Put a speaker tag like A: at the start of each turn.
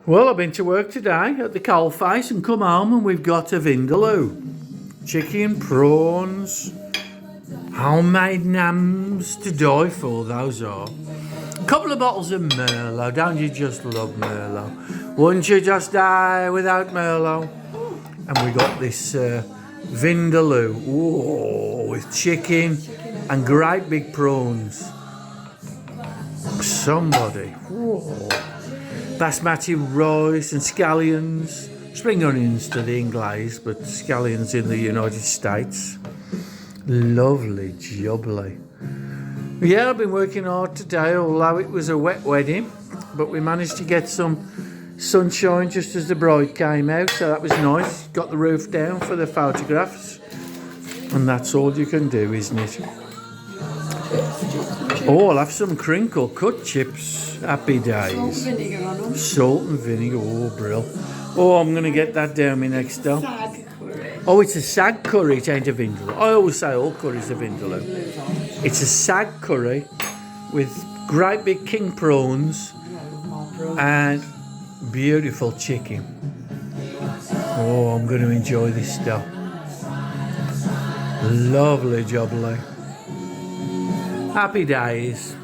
A: Well, I've been to work today at the coalface and come home and we've got a vindaloo. Chicken, prawns, homemade naams to die for, those are. A couple of bottles of Merlot, don't you just love Merlot? Wouldn't you just die without Merlot? And we got this vindaloo, with chicken and great big prawns. Somebody, basmati rice and scallions, spring onions to the English, but scallions in the United States. Lovely jubbly. Yeah, I've been working hard today, although it was a wet wedding, but we managed to get some sunshine just as the bride came out, so that was nice. Got the roof down for the photographs, and that's all you can do, isn't it? Oh, I'll have some crinkle cut chips. Happy days.
B: Salt and vinegar on them.
A: Salt and vinegar, oh, brill. Oh, I'm going to get that down my next stop.
B: Saag curry.
A: Oh, it's a saag curry, it ain't a vindaloo. I always say all curries are vindaloo. It's a saag curry with great big king prawns and beautiful chicken. Oh, I'm going to enjoy this stuff. Lovely jubbly. Happy days.